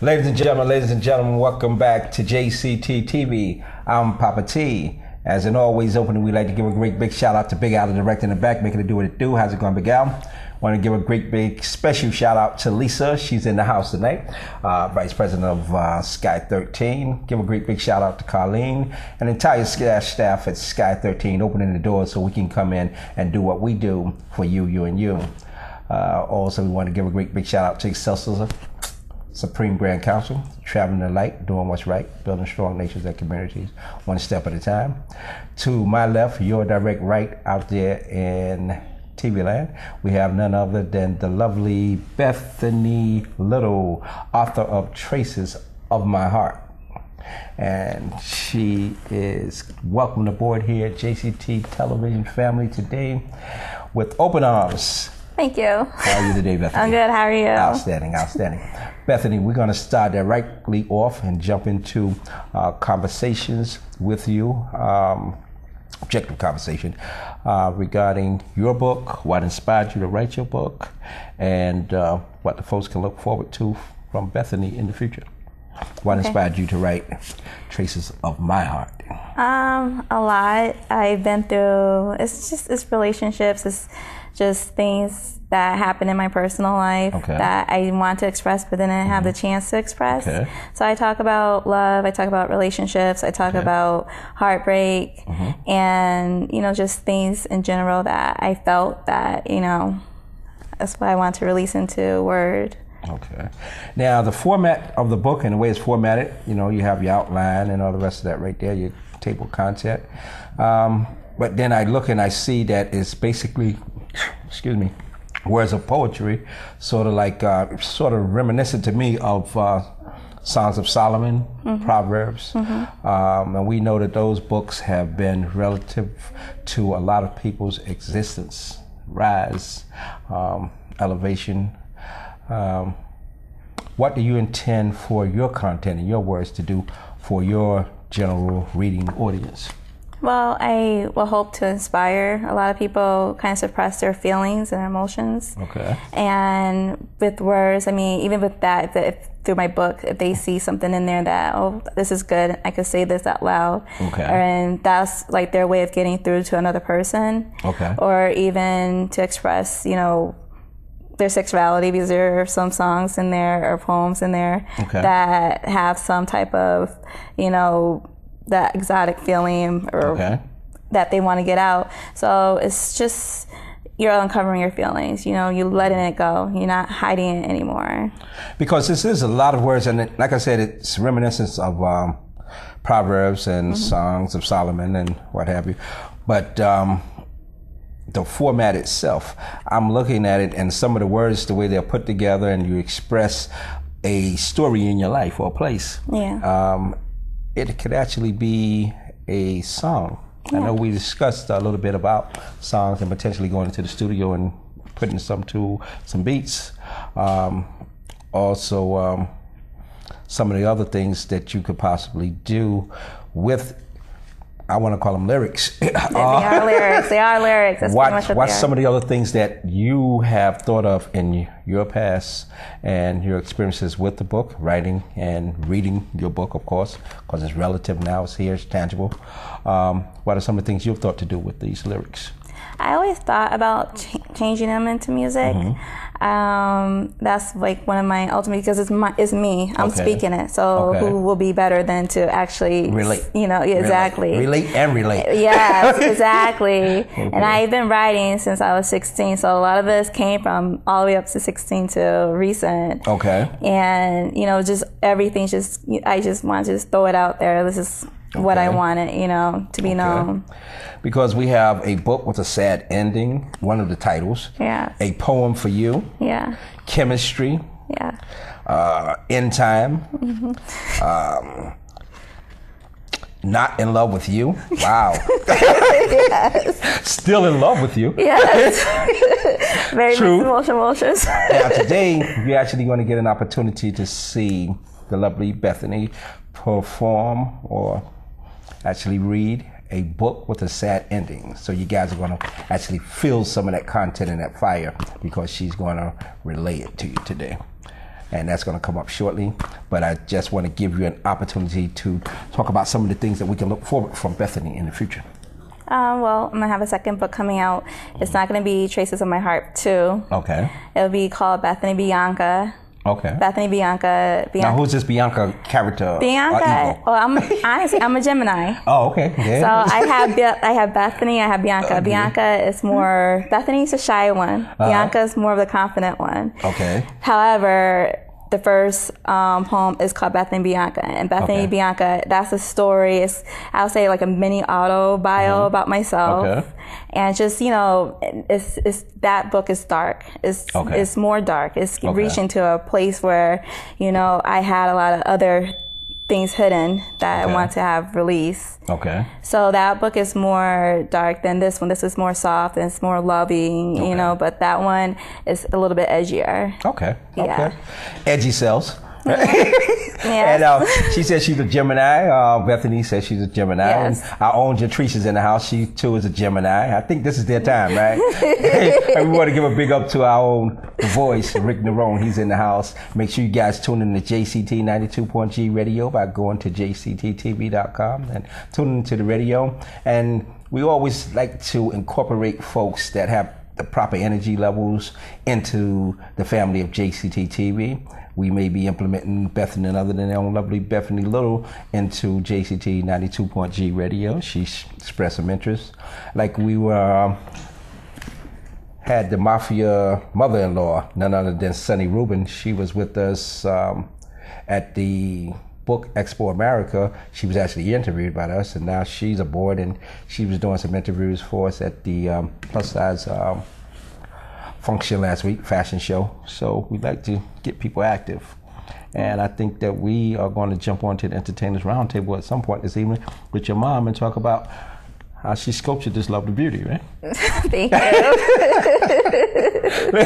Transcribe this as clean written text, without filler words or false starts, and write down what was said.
Ladies and gentlemen, welcome back to JCT TV. I'm Poppa T. As in always opening, we like to give a great big shout out to Big Al, the director in the back, making it do what it do. How's it going, Big Al? Want to give a great big special shout out to Lisa. She's in the house tonight, Vice President of Sky 13. Give a great big shout out to Colleen and the entire staff at Sky 13, opening the doors so we can come in and do what we do for you, and you. Also, we want to give a great big shout out to Excelsior Supreme Grand Council, traveling the light, doing what's right, building strong nations and communities, one step at a time. To my left, your direct right out there in TV land, we have none other than the lovely Bethany Little, author of Traces of My Heart. And she is welcome aboard here at JCT Television family today with open arms. Thank you. How are you today, Bethany? I'm good. How are you? Outstanding. Bethany, we're going to start directly off and jump into conversations with you, objective conversation regarding your book, what inspired you to write your book, and what the folks can look forward to from Bethany in the future. What inspired you to write Traces of My Heart? A lot. I've been through, it's relationships, it's just things that happen in my personal life that I want to express but then I didn't have the chance to express. So I talk about love, I talk about relationships, I talk about heartbreak and, just things in general that I felt that, that's what I want to release into word. Okay. Now, the format of the book and the way it's formatted, you have your outline and all the rest of that right there, your table content. But then I look and I see that it's basically, words of poetry, sort of reminiscent to me of Songs of Solomon, Proverbs. And we know that those books have been relative to a lot of people's existence, rise, elevation. What do you intend for your content and your words to do for your general reading audience? Well, I will hope to inspire a lot of people kind of suppress their feelings and their emotions. And with words, even with that, if through my book, if they see something in there that, this is good, I could say this out loud. And that's like their way of getting through to another person. Or even to express, their sexuality, because there are some songs in there or poems in there that have some type of, that exotic feeling or that they want to get out. So it's just, you're uncovering your feelings, you're letting it go. You're not hiding it anymore. Because this is a lot of words, and like I said, it's reminiscence of Proverbs and Songs of Solomon and what have you. But the format itself, I'm looking at it and some of the words, the way they're put together and you express a story in your life or a place. It could actually be a song. I know we discussed a little bit about songs and potentially going into the studio and putting some beats. Also, some of the other things that you could possibly do with, I want to call them lyrics. They are lyrics. That's pretty much what what's some of the other things that you have thought of in your past and your experiences with the book, writing and reading your book, of course, because it's relative now, it's here, it's tangible. What are some of the things you've thought to do with these lyrics? I always thought about changing them into music. That's like one of my ultimate, because it's me. I'm speaking it. So who will be better than to actually relate? Exactly. Relate and relate. Yes, exactly. And I've been writing since I was 16. So a lot of this came from all the way up to 16 to recent. And just everything. I just want to just throw it out there. This is what I wanted, to be known. Because we have a book with a sad ending, one of the titles. A poem for you. Chemistry. In time. Not in love with you. Wow. Still in love with you. Very mixed emotions. Now today, you're actually going to get an opportunity to see the lovely Bethany perform or actually read a book with a sad ending. So you guys are going to actually feel some of that content and that fire because she's going to relay it to you today. and that's going to come up shortly. But I just want to give you an opportunity to talk about some of the things that we can look forward from Bethany in the future. Well, I'm going to have a second book coming out. It's not going to be Traces of My Heart 2. Okay. It'll be called Bethany Bianca. Okay. Bethany Bianca. Now, who's this Bianca character? Bianca. Well, I'm a Gemini. Oh, okay. Yeah. So I have Bethany. I have Bianca. Bianca is more. Bethany's a shy one. Bianca is more of the confident one. Okay. However, the first poem is called Bethany Bianca, and Bethany Bianca, that's a story. It's, I'll say, like a mini auto bio about myself. Okay. And just, it's that book is dark. It's more dark. It's reaching to a place where, I had a lot of other things hidden that I want to have released. Okay. So that book is more dark than this one. This is more soft and it's more loving, but that one is a little bit edgier. Okay. Yeah. Okay. Edgy sells. And she says she's a Gemini. Bethany says she's a Gemini. Yes. And our own Jatrice is in the house. She too is a Gemini. I think this is their time, right? And we want to give a big up to our own voice, Rick Nerone. He's in the house. Make sure you guys tune in to JCT 92.G radio by going to jcttv.com and tune into the radio. And we always like to incorporate folks that have the proper energy levels into the family of JCT TV. We may be implementing Bethany and other than their own lovely Bethany Little into JCT 92.G radio. She expressed some interest. Like we were had the Mafia mother-in-law, none other than Sunny Rubin. She was with us at the Book Expo America. She was actually interviewed by us, and now she's aboard, and she was doing some interviews for us at the Plus Size function last week, fashion show. So we'd like to get people active. And I think that we are going to jump onto the Entertainers Roundtable at some point this evening with your mom and talk about how she sculptured this lovely beauty, right? Thank you.